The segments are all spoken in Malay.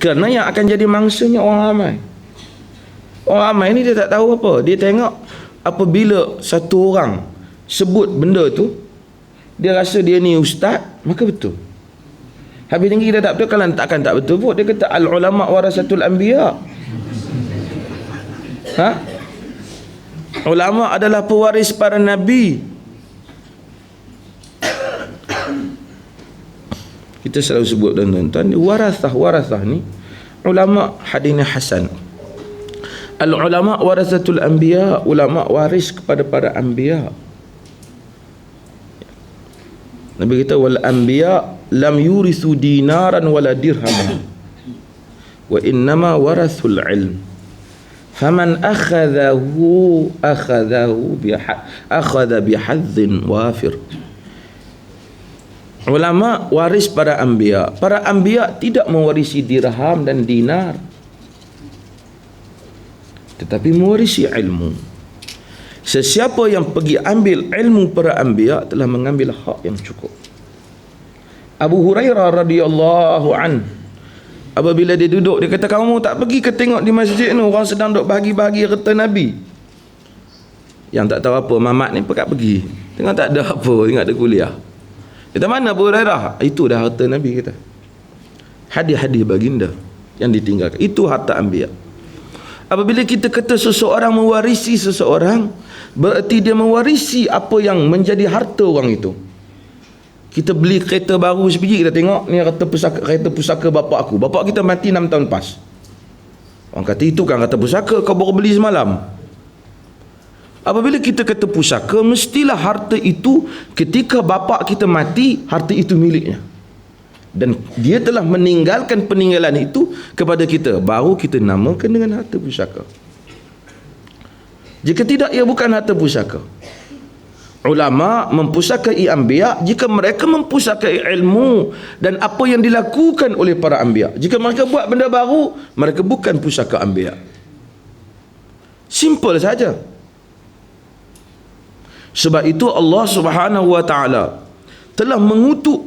Kerana yang akan jadi mangsanya orang ramai. Orang ramai ni dia tak tahu apa. Dia tengok apabila satu orang sebut benda tu, dia rasa dia ni ustaz, maka betul. Habis tinggi kita tak betul, kalau takkan tak betul pun. Dia kata al-ulama warasatul anbiya. Ulama adalah pewaris para nabi. Kita selalu sebut tuan-tuan, warathah ni ulama hadisnya hasan. Al-ulama warasatul anbiya, ulama waris kepada para anbiya. Nabi kata wal anbiya lam yurithu dinaran wala dirham wa innama warathul ilm faman akhadha bihadzin wafir. Ulama waris para anbiya. Para anbiya tidak mewarisi dirham dan dinar, tetapi mewarisi ilmu. Sesiapa yang pergi ambil ilmu para anbiya telah mengambil hak yang cukup. Abu Hurairah radhiyallahu an, apabila dia duduk, dia kata, kamu tak pergi ke tengok di masjid ni orang sedang duk bahagi-bahagi harta Nabi? Yang tak tahu apa mamat ni pekat pergi, tengok tak ada apa, tengok ada kuliah. Kata, mana Abu Hurairah? Itu dah harta Nabi, kata. Hadiah-hadiah baginda yang ditinggalkan, itu harta anbiya. Apabila kita kata seseorang mewarisi seseorang, berarti dia mewarisi apa yang menjadi harta orang itu. Kita beli kereta baru sebiji, kita tengok ni kereta pusaka bapak aku. Bapak kita mati 6 tahun lepas. Orang kata, itu kan kereta pusaka, kau baru beli semalam. Apabila kita kata pusaka, mestilah harta itu ketika bapak kita mati, harta itu miliknya. Dan dia telah meninggalkan peninggalan itu kepada kita, baru kita namakan dengan harta pusaka. Jika tidak, ia bukan harta pusaka. Ulama mempusakai anbiya jika mereka mempusakai ilmu dan apa yang dilakukan oleh para anbiya. Jika mereka buat benda baru, mereka bukan pusaka anbiya. Simple saja. Sebab itu Allah Subhanahu wa taala telah mengutuk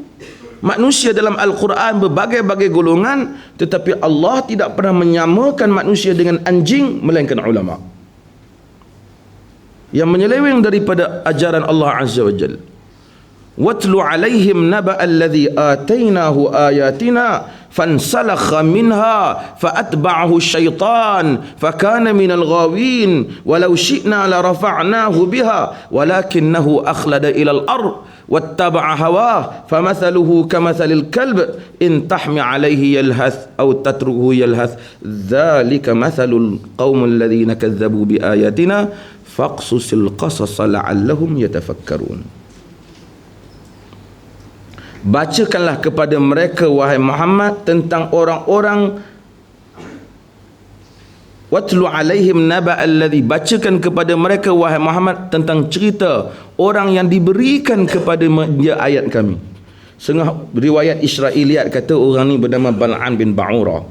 manusia dalam Al-Quran berbagai-bagai golongan, tetapi Allah tidak pernah menyamakan manusia dengan anjing, melainkan ulama yang menyeleweng daripada ajaran Allah Azza wa Jalla. Watlu alaihim naba alladhi atainahu ayatina fansalakha minha faatba'ahu syaitan fakana minal ghawin walau syi'na la rafa'nahu biha walakinnahu akhlada ilal ard wattaba'a hawah famathaluhu kamathalil kalb in tahmi alaihi yalhath aw tatruhu yalhath dhalika mathalul qaumul ladhina kazzabu bi ayatina faqsusil qasasa la'allahum yatafakkarun. Bacakanlah kepada mereka wahai Muhammad tentang orang-orang, watlu alaihim naba alladhi, bacakan kepada mereka wahai Muhammad tentang cerita orang yang diberikan kepada dia ayat kami. Setengah riwayat Israiliyat kata orang ni bernama Bal'an bin Ba'ura.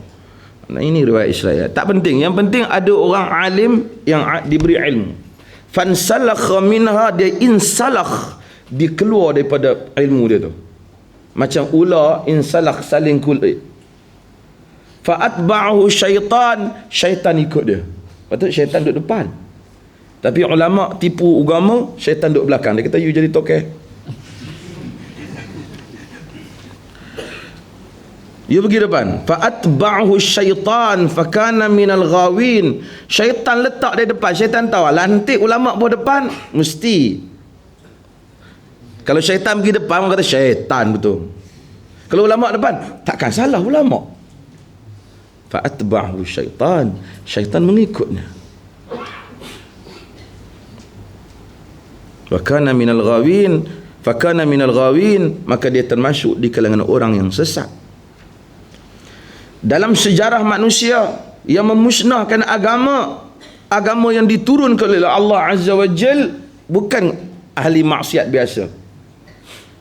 Nah, ini riwayat Israiliyat, tak penting. Yang penting ada orang alim yang diberi ilmu. Fansalakha minha, dia insalakh, dia keluar daripada ilmu dia tu. Macam ular insalakh, saling kulit. Fa'atba'ahu syaitan, syaitan ikut dia. Patut syaitan duduk depan. Tapi ulama tipu agama, syaitan duduk belakang. Dia kata, you jadi tokeh. You pergi depan. Fa'atba'ahu syaitan fakana minal ghawin. Syaitan letak dia depan. Syaitan tahu lantik ulama pun depan, mesti. Kalau syaitan pergi depan, orang kata syaitan betul. Kalau ulama depan, takkan salah ulama. Fa'atba'ahu syaitan, syaitan mengikutnya. Fakana minal ghawin, maka dia termasuk di kalangan orang yang sesat. Dalam sejarah manusia yang memusnahkan agama yang diturunkan oleh Allah Azza wa Jal, bukan ahli maksiat biasa.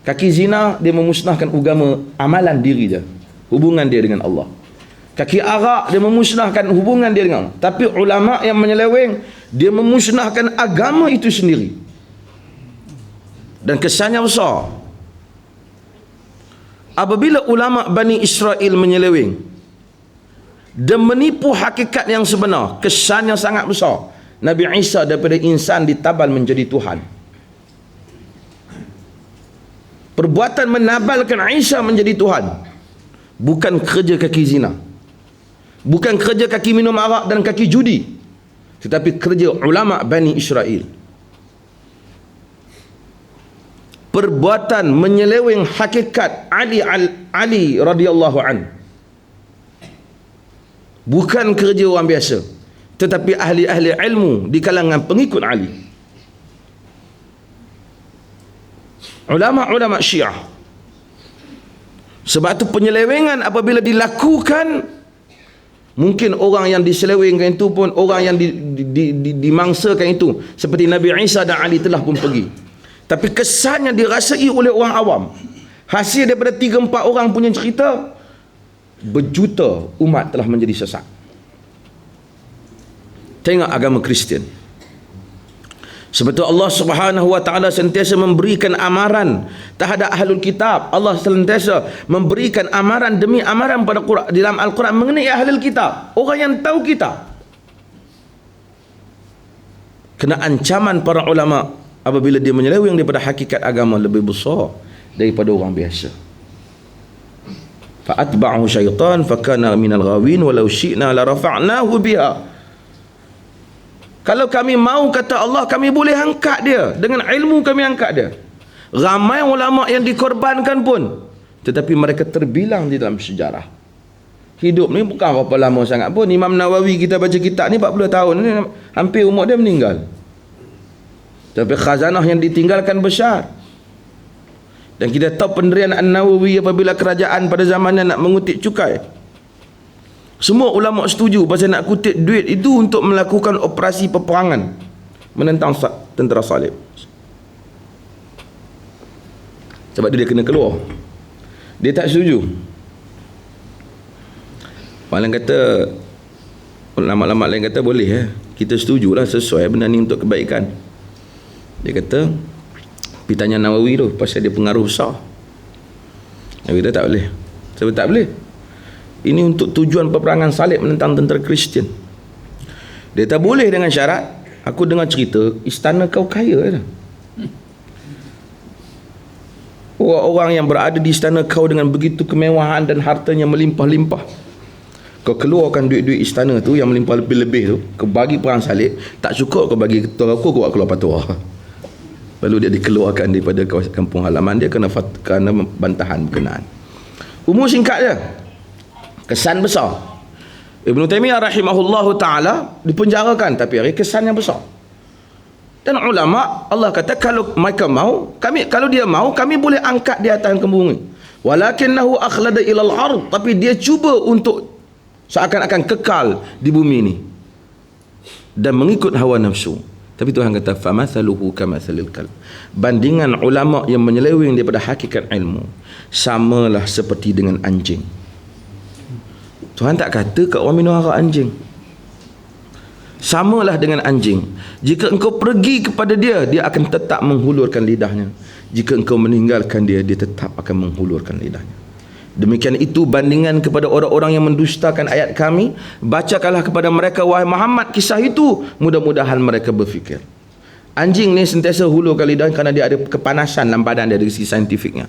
Kaki zina, dia memusnahkan agama, amalan diri dia, hubungan dia dengan Allah. Kaki arak, dia memusnahkan hubungan dia dengan Allah. Tapi ulama yang menyeleweng, dia memusnahkan agama itu sendiri, dan kesannya besar. Apabila ulama Bani Israel menyeleweng, dan menipu hakikat yang sebenar. Kesan yang sangat besar. Nabi Isa daripada insan ditabal menjadi Tuhan. Perbuatan menabalkan Isa menjadi Tuhan bukan kerja kaki zina, bukan kerja kaki minum arak dan kaki judi, tetapi kerja ulama Bani Israel. Perbuatan menyeleweng hakikat Ali radhiyallahu an bukan kerja orang biasa, tetapi ahli-ahli ilmu di kalangan pengikut Ali. Ulama-ulama Syiah. Sebab tu penyelewengan apabila dilakukan, mungkin orang yang diselewengkan itu pun orang yang dimangsakan itu seperti Nabi Isa dan Ali telah pun pergi, tapi kesannya dirasai oleh orang awam. Hasil daripada 3-4 orang punya cerita, berjuta umat telah menjadi sesat. Tengok agama Kristian. Sebab tu Allah Subhanahu wa taala sentiasa memberikan amaran terhadap ahlul kitab. Allah sentiasa memberikan amaran demi amaran pada Quran, di dalam Al-Quran mengenai ahlul kitab, orang yang tahu kitab. Kena ancaman para ulama apabila dia menyeleweng daripada hakikat agama lebih besar daripada orang biasa. Fa atba'ahu syaitan fakana minal ghawin walau syi'na la rafa'nahu biha. Kalau kami mau, kata Allah, kami boleh angkat dia. Dengan ilmu kami angkat dia. Ramai ulama yang dikorbankan pun, tetapi mereka terbilang di dalam sejarah. Hidup ni bukan berapa lama sangat pun. Imam Nawawi kita baca kitab ni 40 tahun ni, hampir umur dia meninggal. Tapi khazanah yang ditinggalkan besar. Dan kita tahu pendirian An-Nawawi apabila kerajaan pada zamannya nak mengutip cukai, semua ulama setuju pasal nak kutip duit itu untuk melakukan operasi peperangan menentang tentera salib. Sebab dia kena keluar. Dia tak setuju. Malah kata, ulama-ulama lain kata boleh kita setujulah, sesuai benda ni untuk kebaikan. Dia kata, pergi tanya Nawawi tu pasal dia pengaruh besar. Nawawi kata tak boleh. Sebab tak boleh. Ini untuk tujuan peperangan salib menentang tentera Kristian. Dia tak boleh dengan syarat, aku dengar cerita istana kau kaya dah. Orang-orang yang berada di istana kau dengan begitu kemewahan dan hartanya melimpah-limpah, kau keluarkan duit-duit istana tu yang melimpah lebih-lebih tu, kau bagi perang salib, tak cukup kau bagi ketua aku, kau keluar fatwa. Lalu dia dikeluarkan daripada kampung halaman dia kerana bantahan berkenaan. Umur singkat je, kesan besar. Ibn Taymiyah rahimahullahu ta'ala dipenjarakan, tapi ada kesan yang besar. Dan ulama, Allah kata kalau mereka mau, kalau dia mau, kami boleh angkat di atas ke bumi. Walakinnahu akhlada ilal ard, tapi dia cuba untuk seakan-akan kekal di bumi ini dan mengikut hawa nafsu. Tapi Tuhan kata famathaluhu kamathalil kalb. Bandingan ulama yang menyeleweng daripada hakikat ilmu samalah seperti dengan anjing. Tuhan tak kata kat orang minum arak anjing. Samalah dengan anjing. Jika engkau pergi kepada dia, dia akan tetap menghulurkan lidahnya. Jika engkau meninggalkan dia, dia tetap akan menghulurkan lidahnya. Demikian itu bandingan kepada orang-orang yang mendustakan ayat kami. Bacakanlah kepada mereka, wahai Muhammad, kisah itu. Mudah-mudahan mereka berfikir. Anjing ni sentiasa hulurkan lidah kerana dia ada kepanasan dalam badan dia dari segi saintifiknya.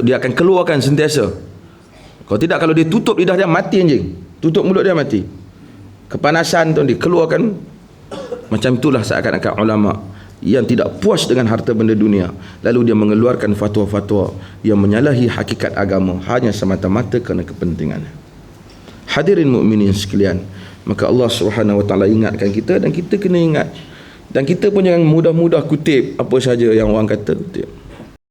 Dia akan keluarkan sentiasa. Kalau tidak, kalau dia tutup lidah dia, mati anjing. Tutup mulut dia, mati. Kepanasan tu dikeluarkan. Macam itulah seakan-akan ulama yang tidak puas dengan harta benda dunia, lalu dia mengeluarkan fatwa-fatwa yang menyalahi hakikat agama hanya semata-mata kerana kepentingannya. Hadirin mukminin sekalian, maka Allah Subhanahu wa taala ingatkan kita dan kita kena ingat. Dan kita pun jangan mudah-mudah kutip apa saja yang orang kata kutip.